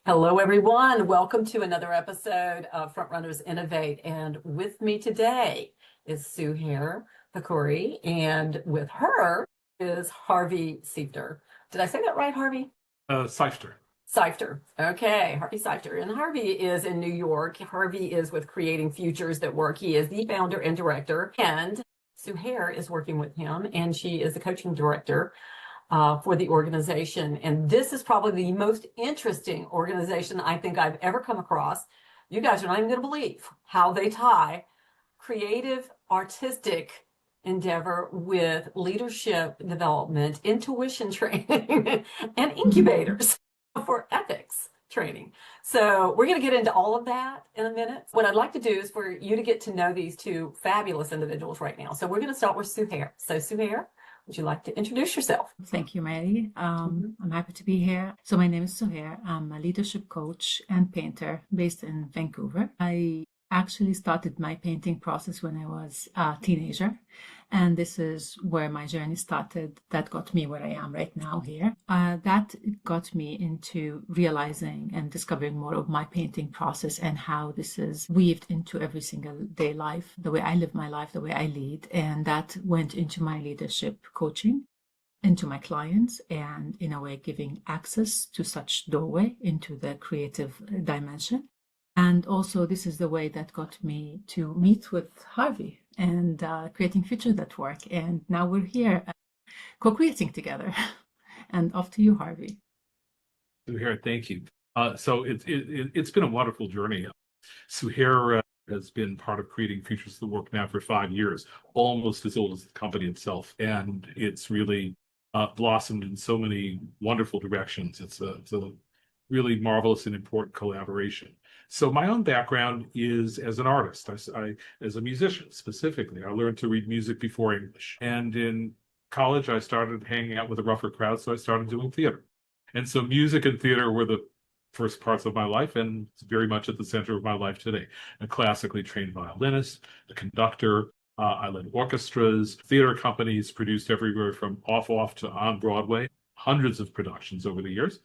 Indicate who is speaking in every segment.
Speaker 1: Hello, everyone. Welcome to another episode of Frontrunners Innovate. And with me today is Suhair, Fakhoury, and with her is Harvey Seifter. Did I say that right, Harvey?
Speaker 2: Seifter.
Speaker 1: Seifter. Okay, Harvey Seifter. And Harvey is in New York. Harvey is with Creating Futures That Work. He is the founder and director. And Suhair is working with him, and she is the coaching director for the organization. And this is probably the most interesting organization I think I've ever come across. You guys are not even going to believe how they tie creative, artistic endeavor with leadership development, intuition training, and incubators for ethics training. So we're going to get into all of that in a minute. What I'd like to do is for you to get to know these two fabulous individuals right now. So we're going to start with Suhair. So Suhair, would you like to introduce yourself?
Speaker 3: Thank you, Mary. I'm happy to be here. So my name is Suhair. I'm a leadership coach and painter based in Vancouver. I actually started my painting process when I was a teenager. And this is where my journey started. That got me where I am right now here. That got me into realizing and discovering more of my painting process and how this is weaved into every single day life, the way I live my life, the way I lead. And that went into my leadership coaching, into my clients, and in a way giving access to such doorway into the creative dimension. And also, this is the way that got me to meet with Harvey and Creating Futures That Work. And now we're here co-creating together. And off to you, Harvey.
Speaker 2: Suhair, thank you. So it's been a wonderful journey. Suhair has been part of Creating Futures That Work now for 5 years, almost as old as the company itself. And it's really blossomed in so many wonderful directions. It's a really marvelous and important collaboration. So my own background is as an artist. I as a musician specifically. I learned to read music before English. And in college, I started hanging out with a rougher crowd, so I started doing theater. And so music and theater were the first parts of my life, and it's very much at the center of my life today. A classically trained violinist, a conductor. I led orchestras, theater companies, produced everywhere from off to on Broadway, hundreds of productions over the years.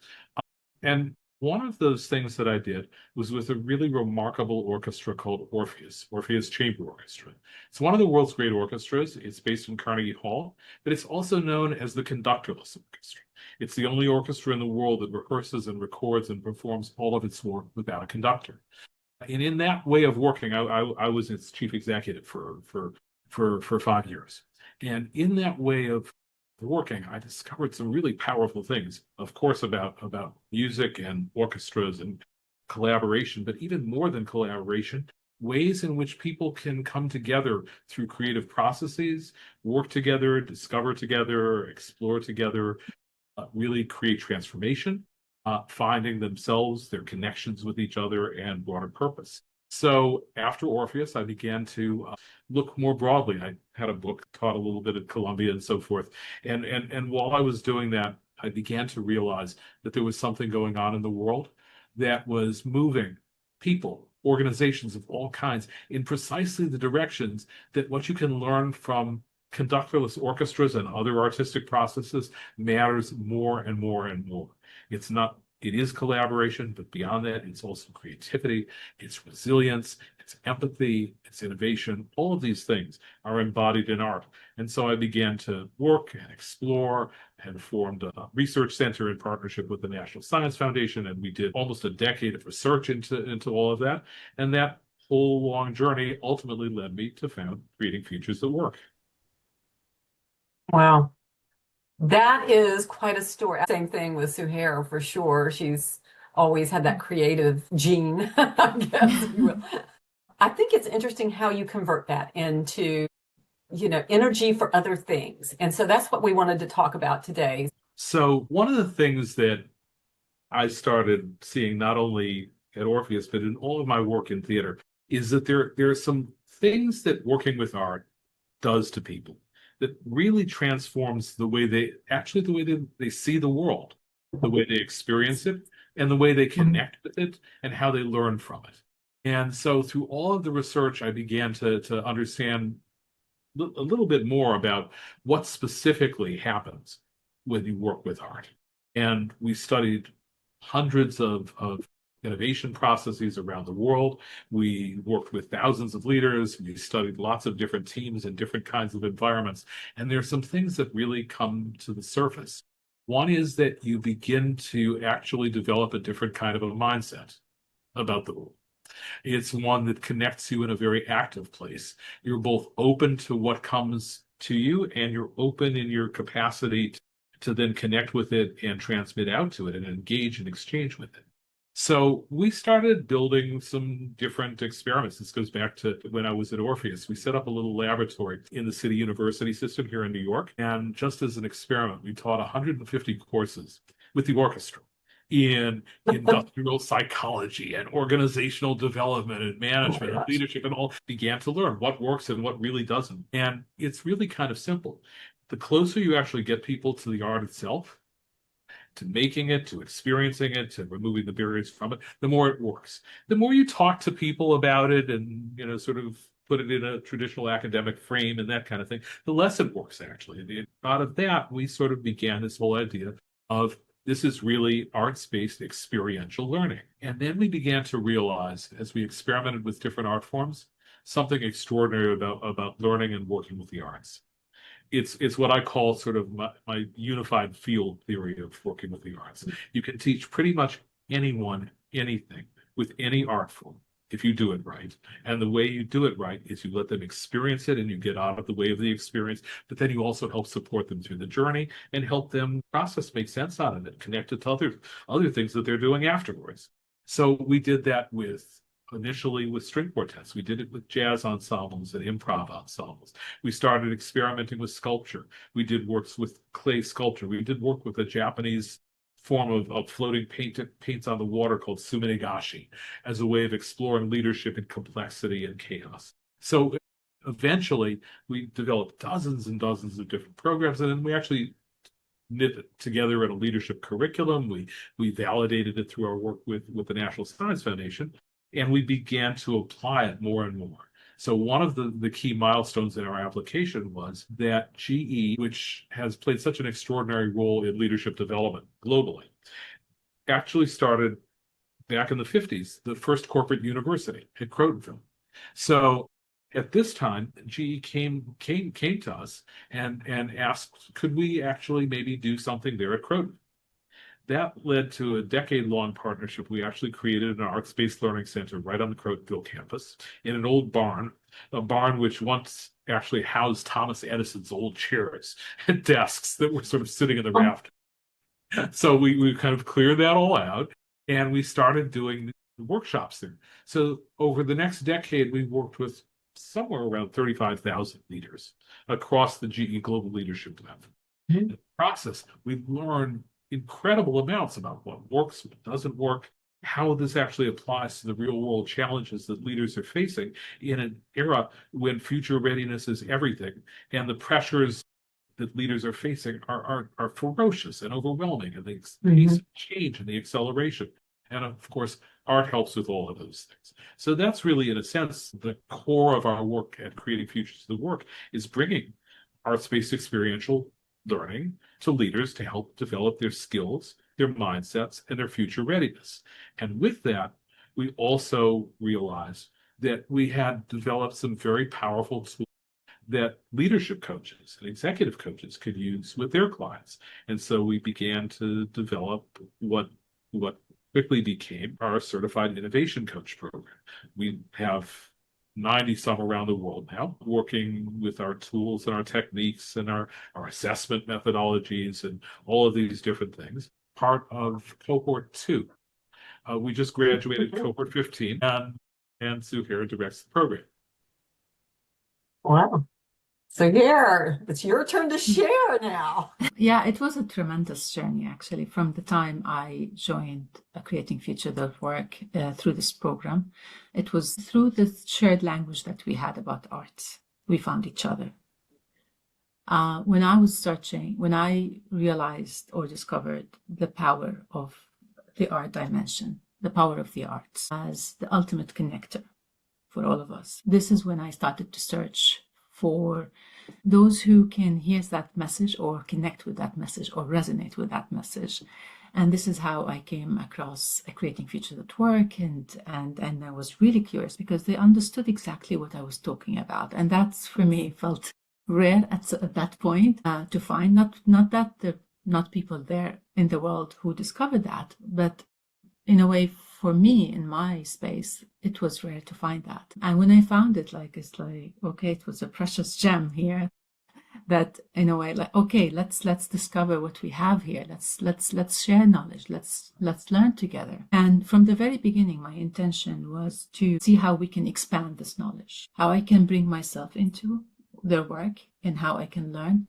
Speaker 2: And one of those things that I did was with a really remarkable orchestra called Orpheus Chamber Orchestra. It's one of the world's great orchestras. It's based in Carnegie Hall, but it's also known as the conductorless orchestra. It's the only orchestra in the world that rehearses and records and performs all of its work without a conductor. And in that way of working, I was its chief executive for 5 years. And in that way of working, I discovered some really powerful things, of course, about music and orchestras and collaboration, but even more than collaboration, ways in which people can come together through creative processes, work together, discover together, explore together, really create transformation, finding themselves, their connections with each other, and broader purpose. So after Orpheus, I began to look more broadly. I had a book, taught a little bit at Columbia and so forth. And while I was doing that, I began to realize that there was something going on in the world that was moving people, organizations of all kinds in precisely the directions that what you can learn from conductorless orchestras and other artistic processes matters more and more and more. It is collaboration, but beyond that, it's also creativity, it's resilience, it's empathy, it's innovation. All of these things are embodied in art. And so I began to work and explore and formed a research center in partnership with the National Science Foundation. And we did almost a decade of research into all of that. And that whole long journey ultimately led me to found Creating Futures That Work.
Speaker 1: Wow. That is quite a story. Same thing with Suhair for sure. She's always had that creative gene, I guess, if you will. I think it's interesting how you convert that into, energy for other things. And so that's what we wanted to talk about today.
Speaker 2: So one of the things that I started seeing not only at Orpheus, but in all of my work in theater, is that there are some things that working with art does to people that really transforms the way they see the world, the way they experience it, and the way they connect with it, and how they learn from it. And so through all of the research, I began to understand a little bit more about what specifically happens when you work with art. And we studied hundreds of innovation processes around the world. We worked with thousands of leaders. We studied lots of different teams in different kinds of environments. And there are some things that really come to the surface. One is that you begin to actually develop a different kind of a mindset about the world. It's one that connects you in a very active place. You're both open to what comes to you, and you're open in your capacity to then connect with it and transmit out to it and engage and exchange with it. So we started building some different experiments. This goes back to when I was at Orpheus. We set up a little laboratory in the city university system here in New York. And just as an experiment, we taught 150 courses with the orchestra in industrial psychology and organizational development and management and leadership, and all began to learn what works and what really doesn't. And it's really kind of simple. The closer you actually get people to the art itself, to making it, to experiencing it, to removing the barriers from it, the more it works. The more you talk to people about it and, sort of put it in a traditional academic frame and that kind of thing, the less it works, actually. And out of that, we sort of began this whole idea of this is really arts-based experiential learning. And then we began to realize, as we experimented with different art forms, something extraordinary about learning and working with the arts. It's what I call sort of my unified field theory of working with the arts. You can teach pretty much anyone anything with any art form if you do it right. And the way you do it right is you let them experience it and you get out of the way of the experience, but then you also help support them through the journey and help them process, make sense out of it, connect it to other things that they're doing afterwards. So we did that initially with string quartets. We did it with jazz ensembles and improv ensembles. We started experimenting with sculpture. We did works with clay sculpture. We did work with a Japanese form of floating paints on the water called suminegashi as a way of exploring leadership and complexity and chaos. So eventually we developed dozens and dozens of different programs, and then we actually knit it together in a leadership curriculum. We validated it through our work with the National Science Foundation, and we began to apply it more and more. So one of the key milestones in our application was that GE, which has played such an extraordinary role in leadership development globally, actually started back in the 50s, the first corporate university at Crotonville. So at this time, GE came to us and asked, could we actually maybe do something there at Croton? That led to a decade-long partnership. We actually created an arts-based learning center right on the Crotonville campus in an old barn, a barn which once actually housed Thomas Edison's old chairs and desks that were sort of sitting in the raft. So we kind of cleared that all out, and we started doing workshops there. So over the next decade, we worked with somewhere around 35,000 leaders across the GE Global Leadership Platform. Mm-hmm. In the process, we learned incredible amounts about what works, what doesn't work, how this actually applies to the real world challenges that leaders are facing in an era when future readiness is everything, and the pressures that leaders are facing are ferocious and overwhelming, and the pace of change and the acceleration. And of course, art helps with all of those things. So that's really, in a sense, the core of our work at Creating Futures of the Work is bringing arts-based experiential learning to leaders to help develop their skills, their mindsets, and their future readiness. And with that, we also realized that we had developed some very powerful tools that leadership coaches and executive coaches could use with their clients. And so we began to develop what quickly became our Certified Innovation Coach program. We have 90 some around the world now, working with our tools and our techniques and our assessment methodologies and all of these different things. Part of cohort 2. We just graduated cohort 15, and Suhair directs the program.
Speaker 1: Wow. Suhair, it's your turn to share now.
Speaker 3: Yeah, it was a tremendous journey, actually, from the time I joined Creating Futures of Work through this program. It was through the shared language that we had about arts. We found each other. When I was searching, when I realized or discovered the power of the art dimension, the power of the arts as the ultimate connector for all of us, this is when I started to search for those who can hear that message or connect with that message or resonate with that message. And this is how I came across Creating Futures at Work, and I was really curious because they understood exactly what I was talking about, and that's for me felt rare at that point to find. Not that there are not people there in the world who discovered that, but in a way, for me in my space, it was rare to find that. And when I found it, it's like, okay, it was a precious gem here. That in a way, like, okay, let's discover what we have here. Let's share knowledge. Let's learn together. And from the very beginning, my intention was to see how we can expand this knowledge, how I can bring myself into their work, and how I can learn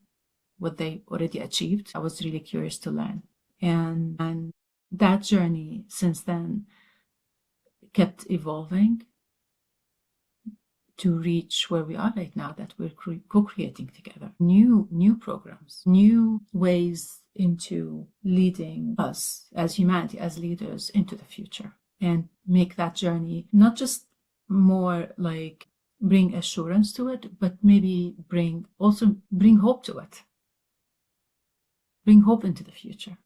Speaker 3: what they already achieved. I was really curious to learn, and that journey since then kept evolving to reach where we are right now, that we're co-creating together new programs, new ways into leading us as humanity, as leaders, into the future, and make that journey not just more like bring assurance to it, but maybe bring hope to it, bring hope into the future,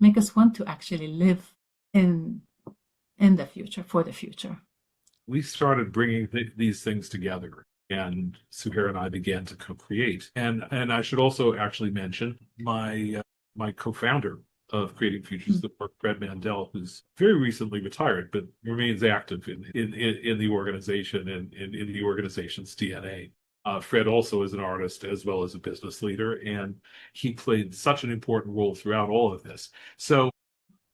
Speaker 3: make us want to actually live in the future, for the future.
Speaker 2: We started bringing these things together, and Suhair and I began to co-create. And I should also actually mention my co-founder of Creating Futures at Work, Fred Mandel, who's very recently retired, but remains active in the organization and in the organization's DNA. Fred also is an artist as well as a business leader, and he played such an important role throughout all of this. So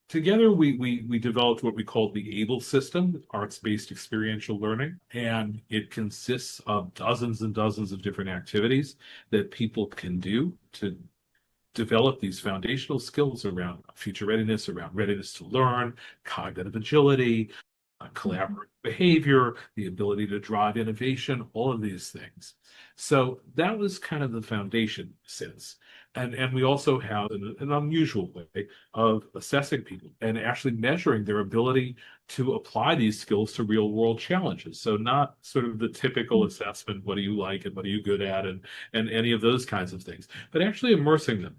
Speaker 2: together, we developed what we called the ABLE system, arts-based experiential learning, and it consists of dozens and dozens of different activities that people can do to develop these foundational skills around future readiness, around readiness to learn, cognitive agility, collaborative behavior, the ability to drive innovation, all of these things. So that was kind of the foundation since. And we also have an unusual way of assessing people and actually measuring their ability to apply these skills to real world challenges. So not sort of the typical assessment, what do you like and what are you good at, and any of those kinds of things, but actually immersing them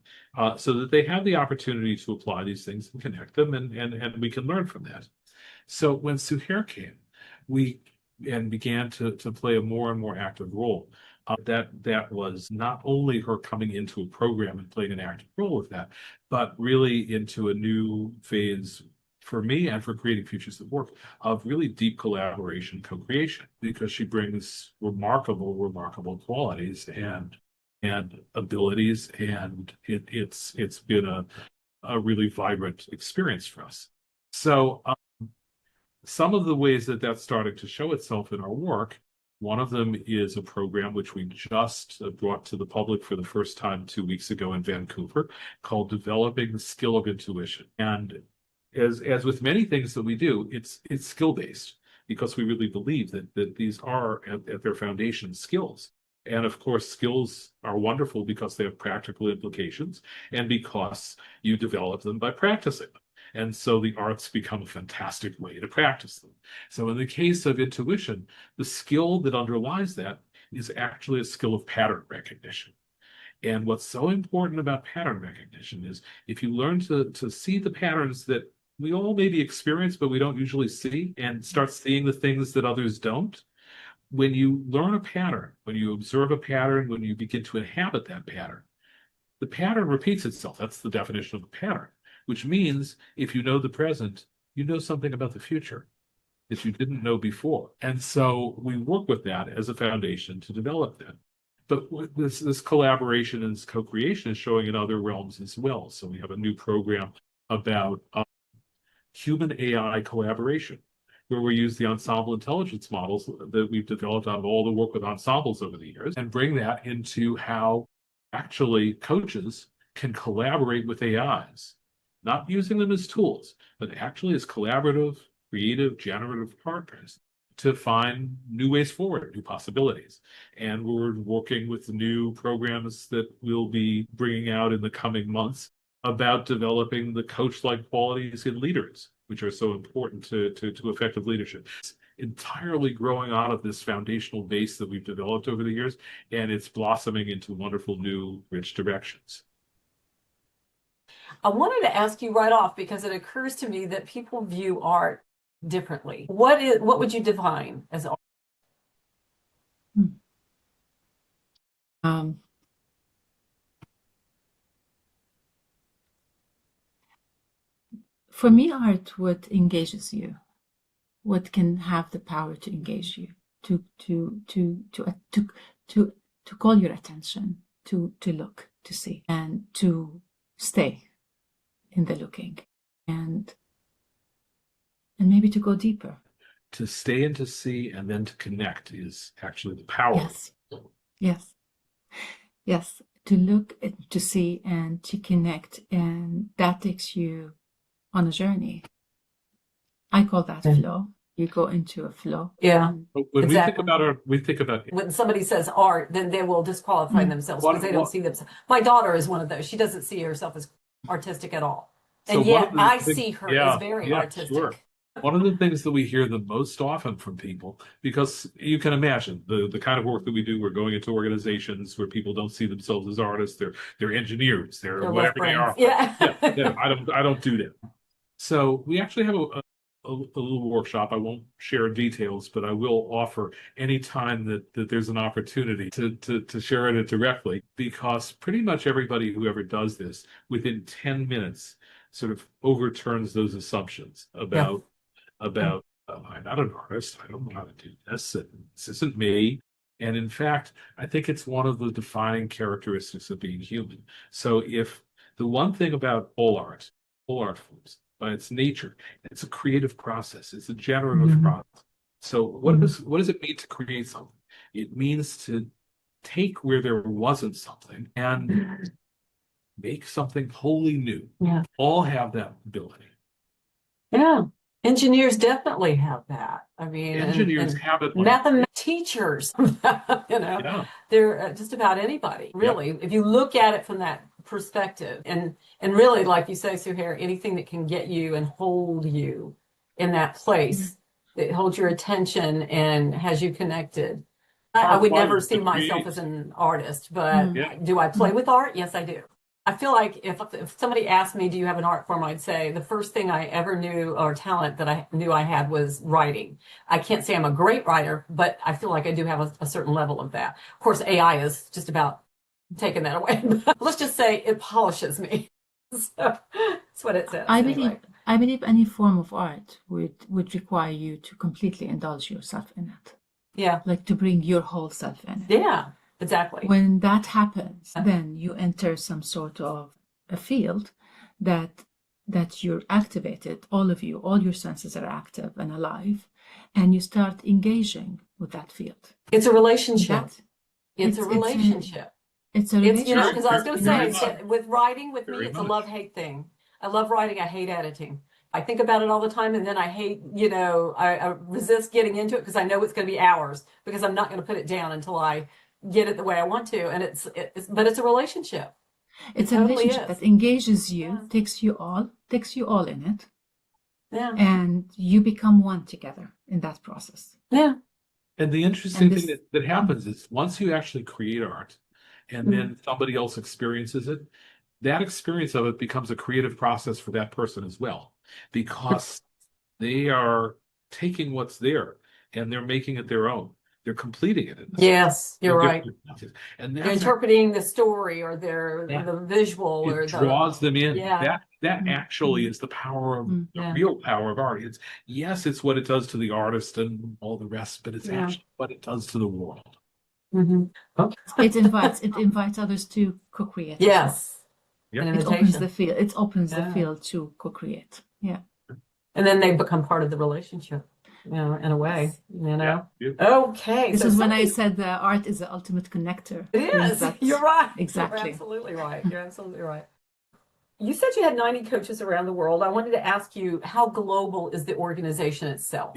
Speaker 2: so that they have the opportunity to apply these things and connect them, and we can learn from that. So when Suhair came, we began to play a more and more active role. That was not only her coming into a program and playing an active role with that, but really into a new phase for me and for Creating Futures at Work of really deep collaboration, co-creation, because she brings remarkable qualities and abilities, and it's been a really vibrant experience for us. So some of the ways that that's starting to show itself in our work, one of them is a program which we just brought to the public for the first time 2 weeks ago in Vancouver, called Developing the Skill of Intuition. And as with many things that we do, it's skill-based, because we really believe that these are at their foundation skills. And of course, skills are wonderful because they have practical implications and because you develop them by practicing them. And so the arts become a fantastic way to practice them. So in the case of intuition, the skill that underlies that is actually a skill of pattern recognition. And what's so important about pattern recognition is if you learn to see the patterns that we all maybe experience, but we don't usually see, and start seeing the things that others don't, when you learn a pattern, when you observe a pattern, when you begin to inhabit that pattern, the pattern repeats itself. That's the definition of a pattern. Which means if you know the present, you know something about the future that you didn't know before. And so we work with that as a foundation to develop that. But this collaboration and this co-creation is showing in other realms as well. So we have a new program about human AI collaboration, where we use the ensemble intelligence models that we've developed out of all the work with ensembles over the years, and bring that into how actually coaches can collaborate with AIs. Not using them as tools, but actually as collaborative, creative, generative partners to find new ways forward, new possibilities. And we're working with new programs that we'll be bringing out in the coming months about developing the coach-like qualities in leaders, which are so important to effective leadership. It's entirely growing out of this foundational base that we've developed over the years, and it's blossoming into wonderful new, rich directions.
Speaker 1: I wanted to ask you right off because it occurs to me that people view art differently. What would you define as art?
Speaker 3: Hmm. Um, for me, art what engages you, what can have the power to engage you, to call your attention, to look, to see, and to stay in the looking, and maybe to go deeper.
Speaker 2: To stay and to see and then to connect is actually the power.
Speaker 3: Yes, yes, yes. To look, to see, and to connect, and that takes you on a journey. I call that flow. You go into a flow.
Speaker 1: Yeah.
Speaker 2: But when
Speaker 1: Exactly.
Speaker 2: we think about art, we think about
Speaker 1: When somebody says art, then they will disqualify themselves because they don't see themselves. My daughter is one of those. She doesn't see herself as artistic at all.
Speaker 2: So
Speaker 1: And
Speaker 2: one
Speaker 1: yet
Speaker 2: of the
Speaker 1: I
Speaker 2: things-
Speaker 1: see her
Speaker 2: yeah,
Speaker 1: as very
Speaker 2: yeah,
Speaker 1: artistic.
Speaker 2: sure. One of the things that we hear the most often from people, because you can imagine the kind of work that we do, we're going into organizations where people don't see themselves as artists, they're engineers, they're
Speaker 1: They're
Speaker 2: whatever
Speaker 1: left
Speaker 2: they are.
Speaker 1: brains. Yeah.
Speaker 2: Yeah, I don't do that. So we actually have a little workshop. I won't share details, but I will offer any time that there's an opportunity to share it directly, because pretty much everybody who ever does this within 10 minutes sort of overturns those assumptions about I'm not an artist. I don't know how to do this. And this isn't me. And in fact, I think it's one of the defining characteristics of being human. So if the one thing about all art forms, by its nature, it's a creative process. It's a generative process. So what does it mean to create something? It means to take where there wasn't something and make something wholly new.
Speaker 1: Yeah.
Speaker 2: All have that ability.
Speaker 1: Yeah. Engineers definitely have that. I mean,
Speaker 2: Engineers have it.
Speaker 1: Mathematics teachers,
Speaker 2: Yeah.
Speaker 1: they're just about anybody, really. If you look at it from that perspective, and really, like you say, Suhair, anything that can get you and hold you in that place that holds your attention and has you connected. I would never see myself as an artist, but do I play with art? Yes, I do. I feel like if somebody asked me, do you have an art form? I'd say the first thing I ever knew or talent that I knew I had was writing. I can't say I'm a great writer, but I feel like I do have a certain level of that. Of course, AI is just about taking that away. Let's just say it polishes me. So that's what it says.
Speaker 3: I
Speaker 1: anyway.
Speaker 3: believe any form of art would require you to completely indulge yourself in it.
Speaker 1: Yeah.
Speaker 3: Like to bring your whole self in it.
Speaker 1: Yeah, exactly.
Speaker 3: When that happens, then you enter some sort of a field that you're activated, all of you, all your senses are active and alive, and you start engaging with that field.
Speaker 1: It's a relationship. It's a relationship.
Speaker 3: It's a relationship.
Speaker 1: Because I was going to say, with writing, with me, it's a love-hate thing. I love writing. I hate editing. I think about it all the time, and then I hate, I resist getting into it because I know it's going to be hours because I'm not going to put it down until I get it the way I want to. And but it's a relationship.
Speaker 3: It's a relationship that engages you, takes you all in it.
Speaker 1: Yeah.
Speaker 3: And you become one together in that process.
Speaker 1: Yeah.
Speaker 2: And the interesting thing that happens is once you actually create art and then somebody else experiences it, that experience of it becomes a creative process for that person as well, because they are taking what's there and they're making it their own. They're completing it.
Speaker 1: Yes, you're right.
Speaker 2: And
Speaker 1: they're interpreting the story or the visual or
Speaker 2: draws them in.
Speaker 1: Yeah.
Speaker 2: That actually is the power of the real power of art. It's what it does to the artist and all the rest, but it's actually what it does to the world.
Speaker 3: It invites others to co-create.
Speaker 1: Yes.
Speaker 3: It opens the field. It opens the field to co-create. Yeah.
Speaker 1: And then they become part of the relationship, in a way,
Speaker 2: Yeah.
Speaker 1: Okay.
Speaker 3: This is when I said that art is the ultimate connector.
Speaker 1: It is. You're right.
Speaker 3: Exactly.
Speaker 1: You're absolutely right. You're absolutely right. You said you had 90 coaches around the world. I wanted to ask you, how global is the organization itself?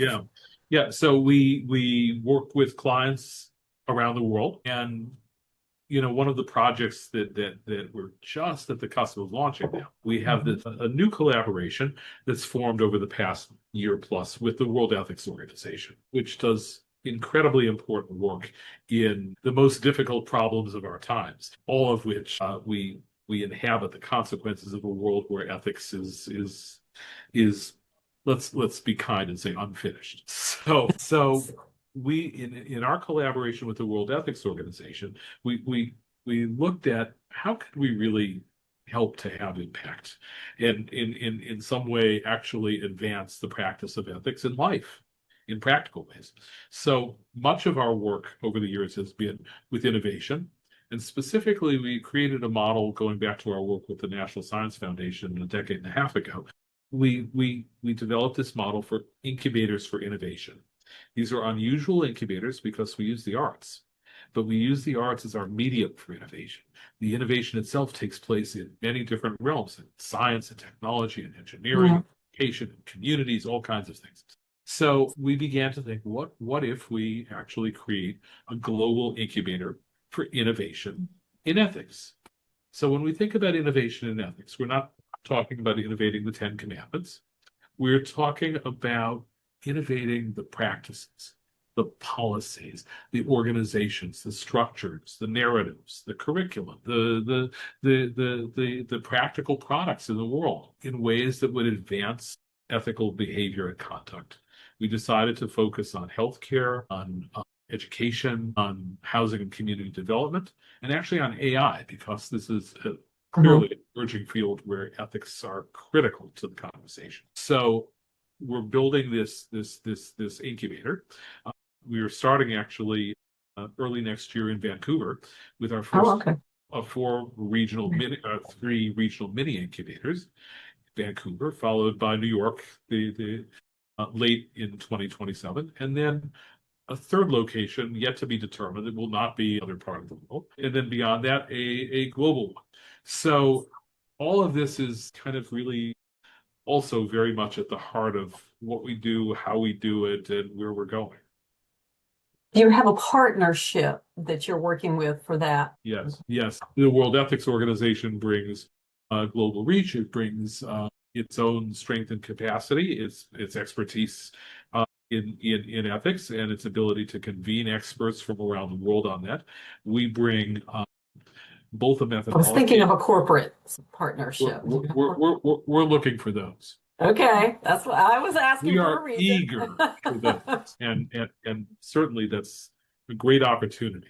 Speaker 2: Yeah. So we work with clients around the world, and one of the projects that we're just at the cusp of launching now, we have a new collaboration that's formed over the past year plus with the World Ethics Organization, which does incredibly important work in the most difficult problems of our times, all of which we we inhabit the consequences of a world where ethics is let's be kind and say unfinished. So we in our collaboration with the World Ethics Organization, we looked at how could we really help to have impact and in some way actually advance the practice of ethics in life in practical ways. So much of our work over the years has been with innovation. And specifically, we created a model going back to our work with the National Science Foundation a decade and a half ago. We developed this model for incubators for innovation. These are unusual incubators because we use the arts, but we use the arts as our medium for innovation. The innovation itself takes place in many different realms, in science and technology and engineering, education and communities, all kinds of things. So we began to think, what if we actually create a global incubator for innovation in ethics? So when we think about innovation in ethics, we're not talking about innovating the 10 Commandments. We're talking about innovating the practices, the policies, the organizations, the structures, the narratives, the curriculum, the practical products in the world in ways that would advance ethical behavior and conduct. We decided to focus on healthcare, on education, on housing and community development, and actually on AI, because this is clearly an emerging field where ethics are critical to the conversation. So we're building this incubator. We are starting actually early next year in Vancouver with our first of three regional mini incubators. Vancouver, followed by New York, late in 2027, and then a third location yet to be determined. It will not be other part of the world, and then beyond that, a global one. So all of this is kind of really also very much at the heart of what we do, how we do it, and where we're going.
Speaker 1: Do you have a partnership that you're working with for that?
Speaker 2: Yes. The World Ethics Organization brings global reach. It brings its own strength and capacity, its expertise in ethics, and its ability to convene experts from around the world on that. We bring both a methodology.
Speaker 1: I was thinking of a corporate partnership.
Speaker 2: We're looking for those.
Speaker 1: Okay, that's what I was asking for a reason.
Speaker 2: We are eager for those, and certainly that's a great opportunity.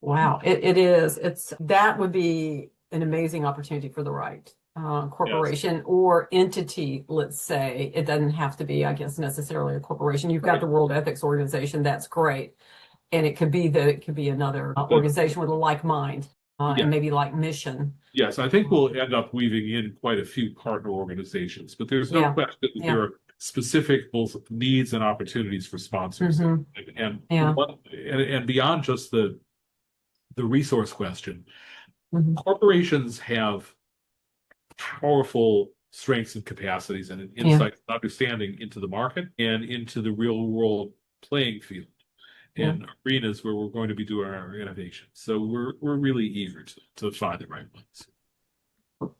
Speaker 1: Wow, it is. That would be an amazing opportunity for the right corporation or entity, let's say. It doesn't have to be, I guess, necessarily a corporation. You've got the World Ethics Organization. That's great. And it could be another organization with a like mind and maybe like mission.
Speaker 2: Yes, I think we'll end up weaving in quite a few partner organizations, but there's no question that there are specific both needs and opportunities for sponsors. And beyond just the resource question, corporations have powerful strengths and capacities and an insight and understanding into the market and into the real world playing field and arenas where we're going to be doing our innovation. So we're really eager to find the right ones.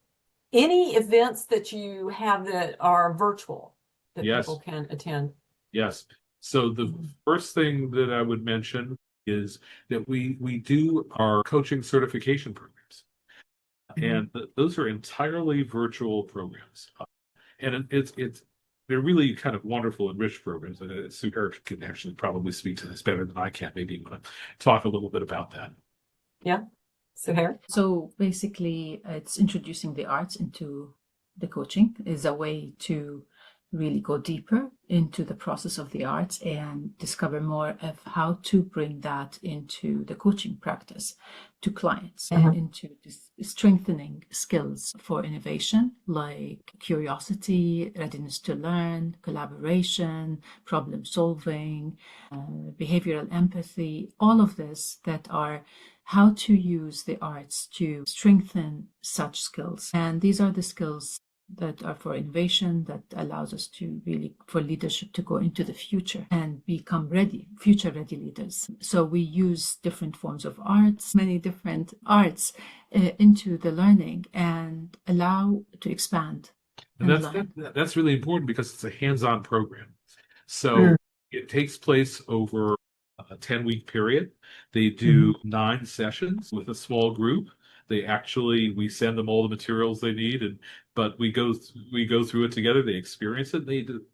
Speaker 1: Any events that you have that are virtual that people can attend?
Speaker 2: Yes. So the first thing that I would mention is that we do our coaching certification programs. And those are entirely virtual programs. And they're really kind of wonderful and rich programs. Suhair can actually probably speak to this better than I can. Maybe you want to talk a little bit about that.
Speaker 1: Yeah. Suhair?
Speaker 3: So basically, it's introducing the arts into the coaching is a way to really go deeper into the process of the arts and discover more of how to bring that into the coaching practice to clients and into strengthening skills for innovation like curiosity, readiness to learn, collaboration, problem solving, behavioral empathy, all of this that are how to use the arts to strengthen such skills. And these are the skills that are for innovation, that allows us to really, for leadership to go into the future and become future ready leaders. So we use different forms of arts, many different arts into the learning and allow to expand.
Speaker 2: And that's really important because it's a hands-on program. So it takes place over a 10-week period. They do 9 sessions with a small group. We send them all the materials they need, but we go through it together. They experience it.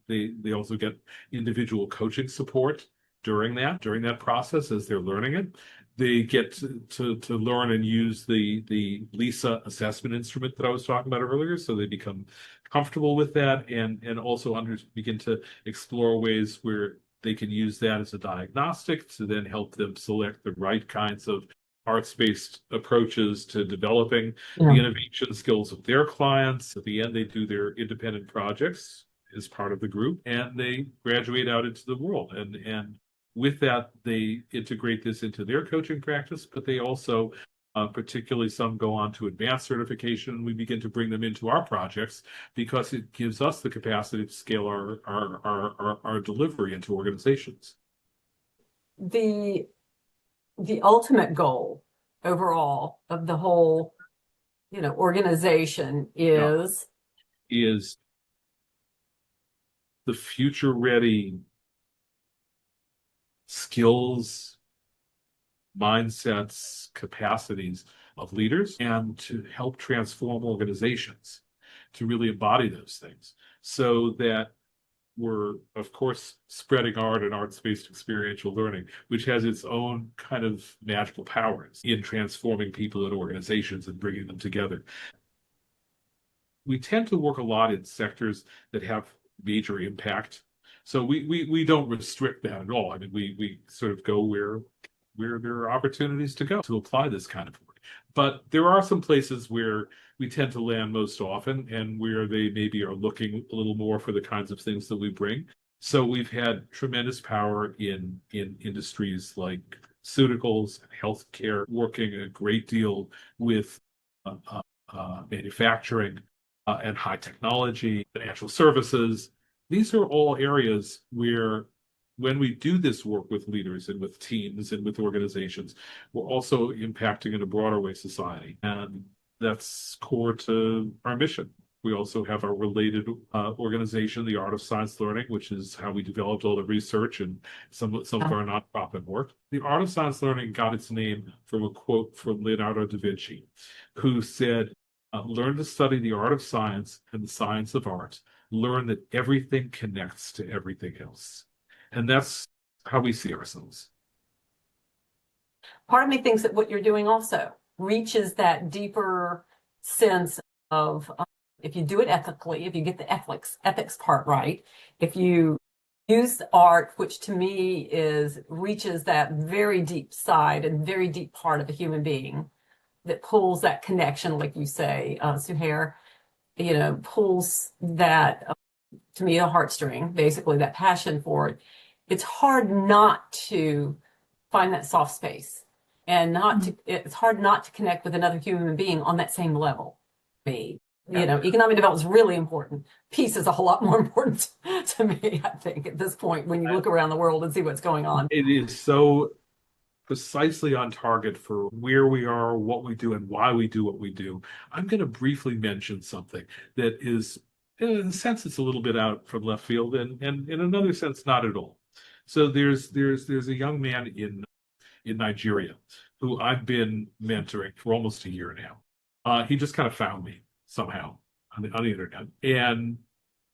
Speaker 2: They also get individual coaching support during that process as they're learning it. They get to learn and use the Lisa assessment instrument that I was talking about earlier, so they become comfortable with that, and also begin to explore ways where they can use that as a diagnostic to then help them select the right kinds of arts-based approaches to developing the innovation skills of their clients. At the end, they do their independent projects as part of the group, and they graduate out into the world. And with that, they integrate this into their coaching practice, but they also, particularly some go on to advanced certification. We begin to bring them into our projects because it gives us the capacity to scale our delivery into organizations.
Speaker 1: The ultimate goal overall of the whole, organization is
Speaker 2: the future-ready skills, mindsets, capacities of leaders, and to help transform organizations to really embody those things, so that we're, of course, spreading art and arts-based experiential learning, which has its own kind of magical powers in transforming people and organizations and bringing them together. We tend to work a lot in sectors that have major impact. So we don't restrict that at all. I mean, we sort of go where there are opportunities to go to apply this kind of work. But there are some places where we tend to land most often, and where they maybe are looking a little more for the kinds of things that we bring. So we've had tremendous power in industries like pharmaceuticals and healthcare, working a great deal with manufacturing and high technology, financial services. These are all areas where, when we do this work with leaders and with teams and with organizations, we're also impacting in a broader way society. And that's core to our mission. We also have our related organization, the Art of Science Learning, which is how we developed all the research and some of our nonprofit work. The Art of Science Learning got its name from a quote from Leonardo da Vinci, who said, "Learn to study the art of science and the science of art. Learn that everything connects to everything else." And that's how we see ourselves.
Speaker 1: Part of me thinks that what you're doing also reaches that deeper sense of, if you do it ethically, if you get the ethics part right, if you use art, which to me reaches that very deep side and very deep part of a human being that pulls that connection, like you say, Suhair, pulls that, to me, a heartstring, basically, that passion for it. It's hard not to find that soft space, and it's hard not to connect with another human being on that same level. Economic development is really important. Peace is a whole lot more important to me, I think, at this point, when you look around the world and see what's going on.
Speaker 2: It is so precisely on target for where we are, what we do, and why we do what we do. I'm going to briefly mention something that is, in a sense, it's a little bit out from left field, and in another sense, not at all. So there's a young man in Nigeria who I've been mentoring for almost a year now. He just kind of found me somehow on the internet, and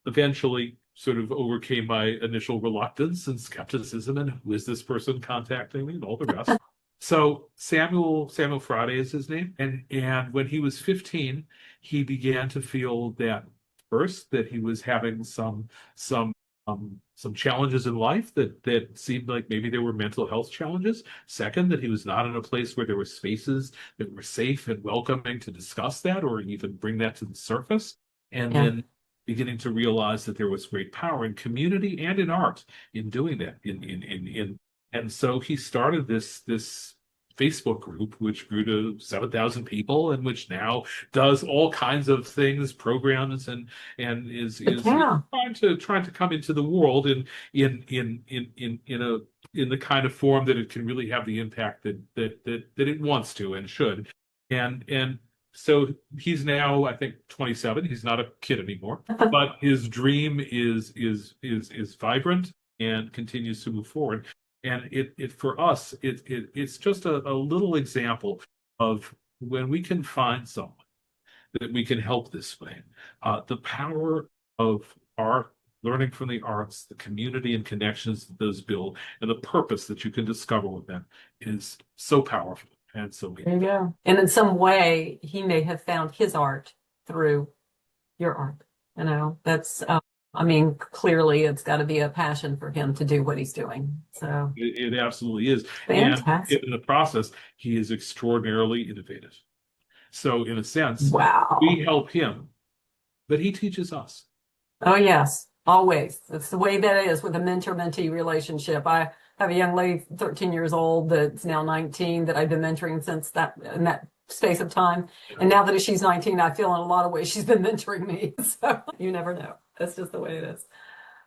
Speaker 2: eventually sort of overcame my initial reluctance and skepticism, and who is this person contacting me, and all the rest. So Samuel Friday is his name, and when he was 15, he began to feel that, first, that he was having some challenges in life that seemed like maybe there were mental health challenges. Second, that he was not in a place where there were spaces that were safe and welcoming to discuss that or even bring that to the surface. And then beginning to realize that there was great power in community and in art in doing that. And so he started this Facebook group, which grew to 7,000 people, and which now does all kinds of things, programs, and is trying to come into the world in the kind of form that it can really have the impact that it wants to and should. And so he's now, I think, 27. He's not a kid anymore, but his dream is vibrant and continues to move forward. And it for us, it's just a little example of when we can find someone that we can help this way, the power of art, learning from the arts, the community and connections that those build, and the purpose that you can discover with them is so powerful and so
Speaker 1: There
Speaker 2: meaningful.
Speaker 1: you go. And in some way, he may have found his art through your art. That's, I mean, clearly it's got to be a passion for him to do what he's doing. So
Speaker 2: It absolutely is.
Speaker 1: fantastic.
Speaker 2: And in the process, he is extraordinarily innovative. So in a sense,
Speaker 1: Wow.
Speaker 2: we help him, but he teaches us.
Speaker 1: Oh, yes, always. It's the way that it is with a mentor-mentee relationship. I have a young lady, 13 years old, that's now 19, that I've been mentoring since that in that space of time. And now that she's 19, I feel in a lot of ways she's been mentoring me. So you never know. That's just the way it is.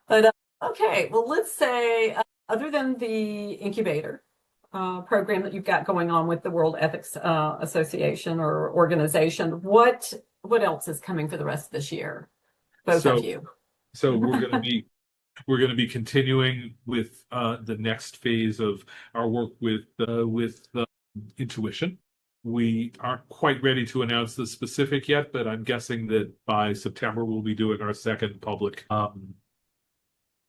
Speaker 1: But okay, well, let's say other than the incubator program that you've got going on with the World Ethics Association or organization, what else is coming for the rest of this year? Both of you.
Speaker 2: So we're going to be continuing with the next phase of our work with intuition. We aren't quite ready to announce the specific yet, but I'm guessing that by September we'll be doing our second public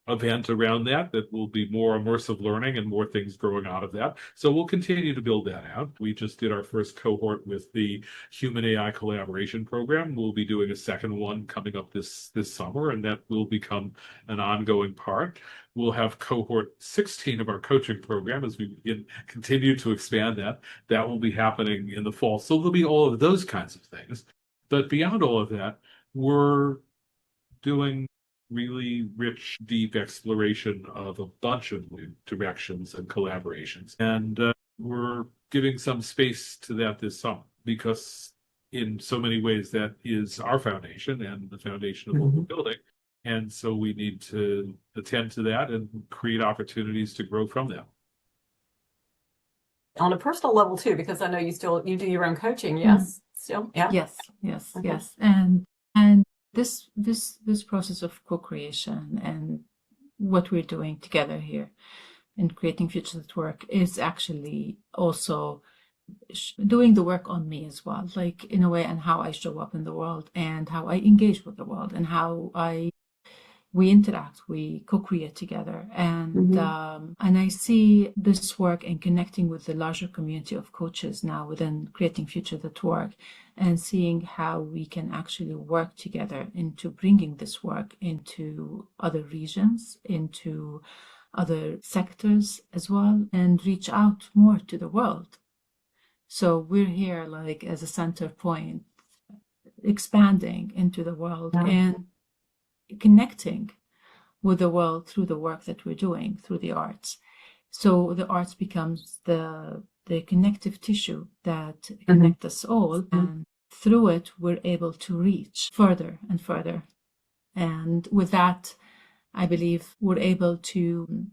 Speaker 2: event around that will be more immersive learning and more things growing out of that. So we'll continue to build that out. We just did our first cohort with the Human AI Collaboration Program. We'll be doing a second one coming up this summer, and that will become an ongoing part. We'll have cohort 16 of our coaching program as we continue to expand that. That will be happening in the fall. So there'll be all of those kinds of things. But beyond all of that, we're doing really rich, deep exploration of a bunch of new directions and collaborations. And we're giving some space to that this summer because in so many ways that is our foundation and the foundation of what we're building. And so we need to attend to that and create opportunities to grow from that.
Speaker 1: On a personal level too, because I know you do your own coaching, yes? Still? Yeah.
Speaker 3: Yes.
Speaker 1: Okay.
Speaker 3: Yes. This process of co-creation and what we're doing together here in creating futures at work is actually also doing the work on me as well, like in a way, and how I show up in the world and how I engage with the world and how we interact, we co-create together. And I see this work and connecting with the larger community of coaches now within creating futures at work and seeing how we can actually work together into bringing this work into other regions, into other sectors as well, and reach out more to the world. So we're here like as a center point, expanding into the world and connecting with the world through the work that we're doing through the arts. So the arts becomes the connective tissue that connects us all, and through it we're able to reach further and further. And with that, I believe we're able to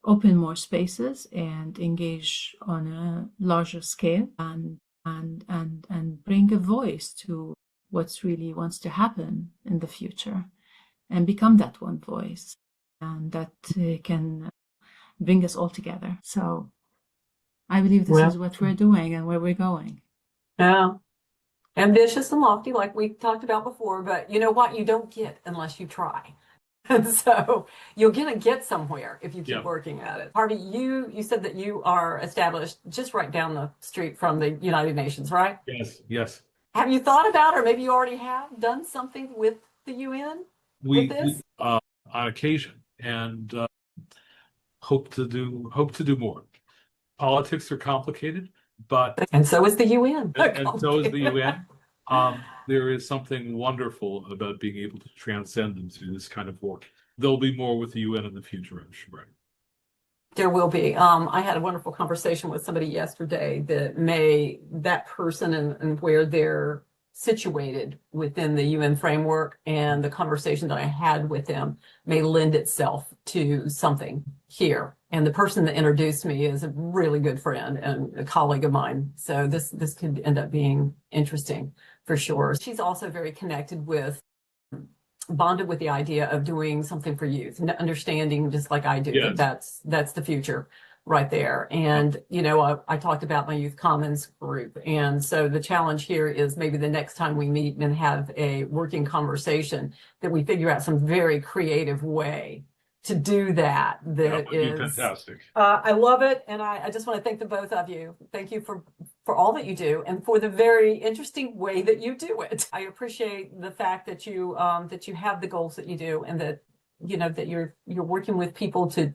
Speaker 3: open more spaces and engage on a larger scale and bring a voice to what's really wants to happen in the future and become that one voice, and that can bring us all together. So I believe this is what we're doing and where we're going.
Speaker 1: Yeah. Ambitious and lofty, like we talked about before, but you know what? You don't get unless you try. And so you're going to get somewhere if you keep working at it. Harvey, you said that you are established just right down the street from the United Nations, right?
Speaker 2: Yes.
Speaker 1: Have you thought about, or maybe you already have done something with the UN?
Speaker 2: We on occasion, and hope to do more. Politics are complicated,
Speaker 1: and so is the UN.
Speaker 2: And so is the UN. There is something wonderful about being able to transcend them through this kind of work. There'll be more with the UN in the future, I'm sure.
Speaker 1: There will be. I had a wonderful conversation with somebody yesterday that person and where they're situated within the UN framework, and the conversation that I had with them may lend itself to something here. And the person that introduced me is a really good friend and a colleague of mine. So this could end up being interesting for sure. She's also very bonded with the idea of doing something for youth and understanding, just like I do, that's the future. right there. And, I talked about my Youth Commons group. And so the challenge here is maybe the next time we meet and have a working conversation that we figure out some very creative way to do that.
Speaker 2: That would be fantastic.
Speaker 1: I love it. And I just want to thank the both of you. Thank you for all that you do and for the very interesting way that you do it. I appreciate the fact that you have the goals that you do, and that, that you're working with people to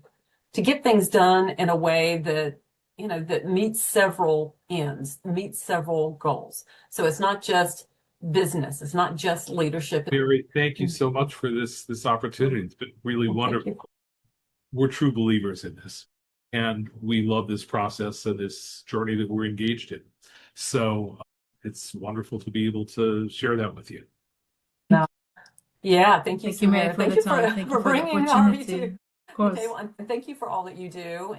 Speaker 1: get things done in a way that, that meets several ends, meets several goals. So it's not just business. It's not just leadership.
Speaker 2: Mary, thank you so much for this opportunity. It's been really wonderful. We're true believers in this, and we love this process and this journey that we're engaged in. So it's wonderful to be able to share that with you.
Speaker 1: Yeah, thank you,
Speaker 3: Mary,
Speaker 1: thank you for bringing Harvey to.
Speaker 3: Of course.
Speaker 1: Okay, well, and thank you for all that you do.